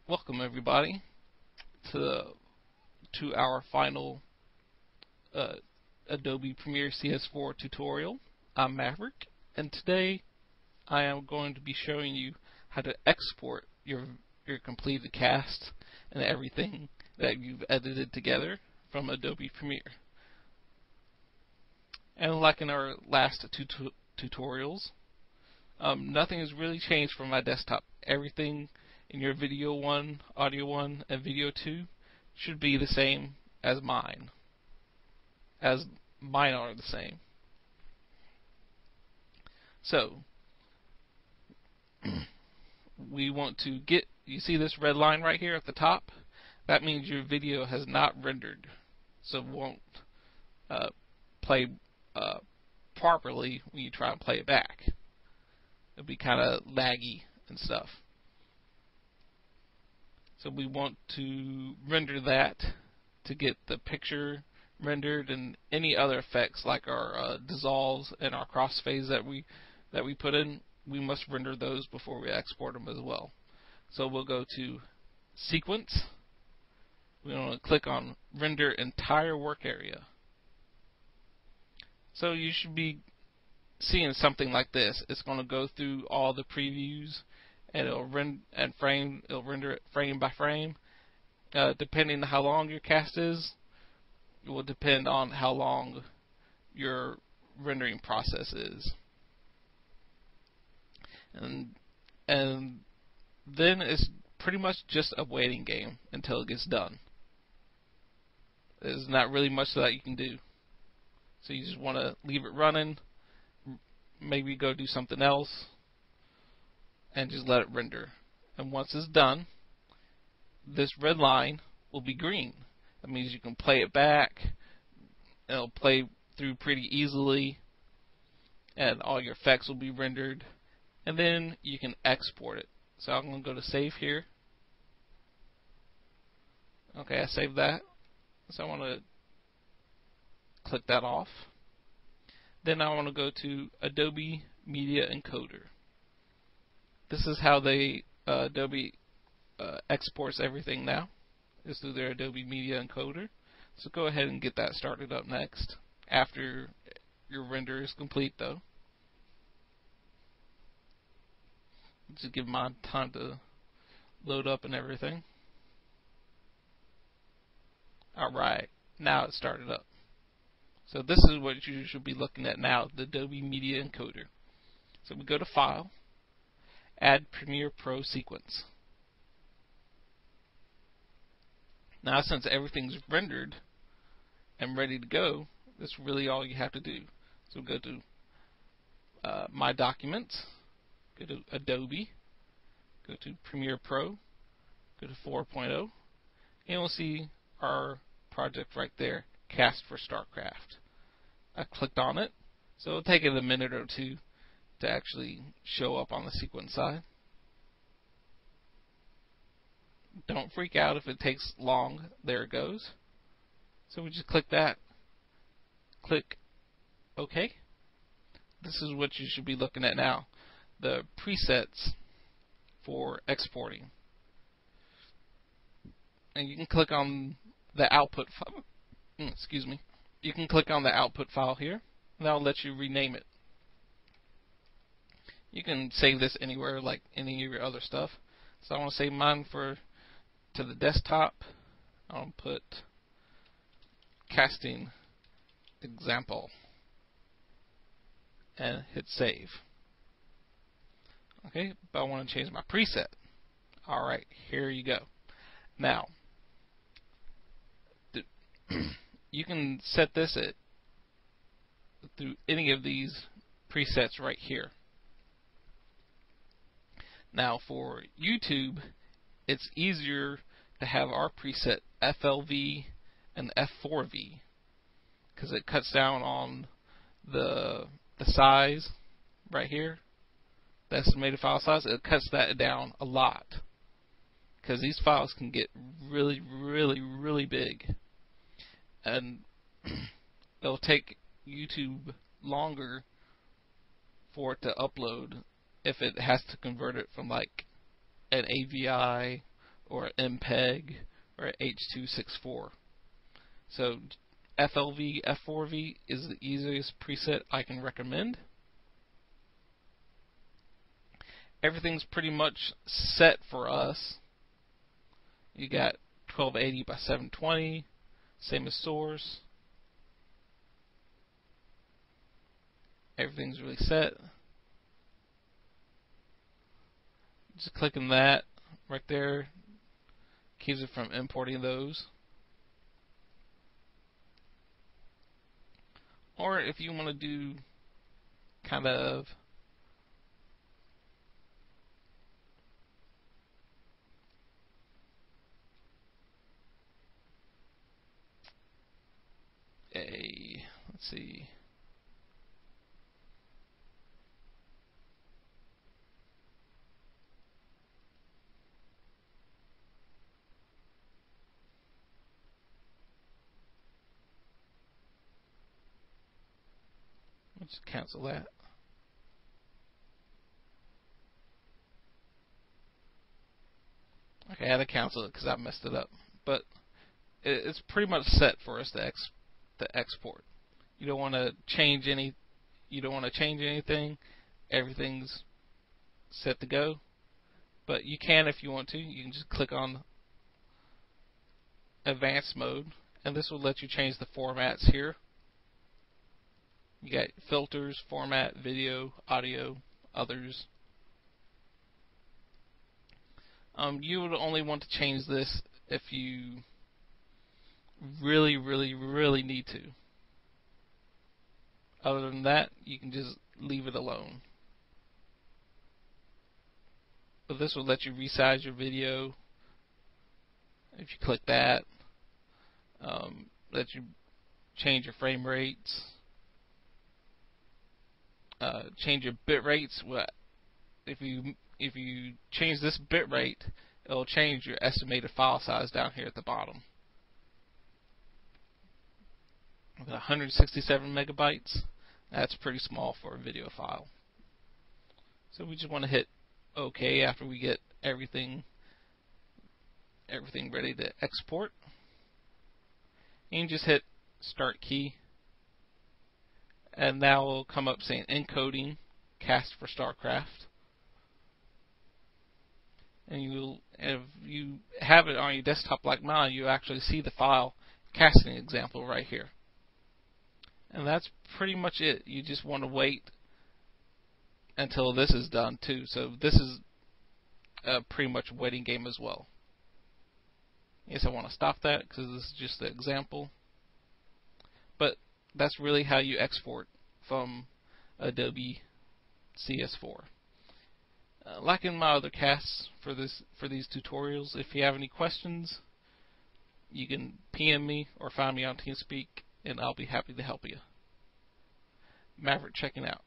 Welcome everybody to our final uh, Adobe Premiere CS4 tutorial. I'm Maverick, and today I am going to be showing you how to export your completed cast and everything that you've edited together from Adobe Premiere. And like in our last two tutorials, nothing has really changed from my desktop. Everything in your video 1, audio 1, and video 2 should be the same as mine. As mine are the same. So, we want to get, you see this red line right here at the top? That means your video has not rendered. So it won't play properly when you try and play it back. It'll be kind of laggy and stuff. So we want to render that to get the picture rendered and any other effects like our dissolves and our crossfades that we put in. We must render those before we export them as well. So we'll go to Sequence. We want to click on Render Entire Work Area. So you should be seeing something like this. It's going to go through all the previews, and it'll render it frame by frame. Depending on how long your cast is, it will depend on how long your rendering process is. And then it's pretty much just a waiting game until it gets done. There's not really much that you can do. So you just want to leave it running, maybe go do something else, and just let it render. And once it's done, this red line will be green. That means you can play it back. It'll play through pretty easily, and all your effects will be rendered. And then you can export it. So I'm going to go to Save here. Okay, I saved that. So I want to click that off. Then I want to go to Adobe Media Encoder. This is how Adobe exports everything now. Is through their Adobe Media Encoder. So go ahead and get that started up next after your render is complete, though. Just give mine time to load up and everything. Alright, now it's started up. So this is what you should be looking at now, the Adobe Media Encoder. So we go to File, Add Premiere Pro Sequence. Now since everything's rendered and ready to go, that's really all you have to do. So go to My Documents, go to Adobe, go to Premiere Pro, go to 4.0, and we'll see our project right there, Cast for StarCraft. I clicked on it, so it'll take it a minute or two to actually show up on the sequence side. Don't freak out if it takes long. There it goes. So we just click that, click OK. This is what you should be looking at now, the presets for exporting. And you can click on the output file. Excuse me. You can click on the output file here, and that'll let you rename it. You can save this anywhere, like any of your other stuff. So I want to save mine to the desktop. I'll put casting example and hit save. Okay, but I want to change my preset. Alright, here you go. Now, you can set this through any of these presets right here. Now for YouTube, it's easier to have our preset FLV and F4V because it cuts down on the size right here, the estimated file size. It cuts that down a lot because these files can get really, really, really big, and it'll take YouTube longer for it to upload if it has to convert it from like an AVI or MPEG or H.264. So FLV F4V is the easiest preset I can recommend. Everything's pretty much set for us. You got 1280 by 720, same as source. Everything's really set. Just clicking that right there keeps it from importing those. Or if you want to do kind of let's see, let's cancel that. Okay, I had to cancel it because I messed it up. But it's pretty much set for us to export. You don't want to change any. You don't want to change anything. Everything's set to go. But you can, if you want to. You can just click on Advanced Mode, and this will let you change the formats here. You got filters, format, video, audio, others. You would only want to change this if you really, really, really need to. Other than that, you can just leave it alone. But this will let you resize your video. If you click that, let you change your frame rates, change your bit rates. If you change this bit rate, it'll change your estimated file size down here at the bottom. 167 megabytes. That's pretty small for a video file. So we just want to hit OK after we get everything ready to export. And you just hit Start key, and now will come up saying encoding cast for StarCraft. And if you have it on your desktop like mine, you actually see the file casting example right here. And that's pretty much it. You just want to wait until this is done too. So this is pretty much a waiting game as well. Yes, I want to stop that because this is just the example. But that's really how you export from Adobe CS4. Like in my other casts for these tutorials, if you have any questions, you can PM me or find me on TeamSpeak, and I'll be happy to help you. Maverick checking out.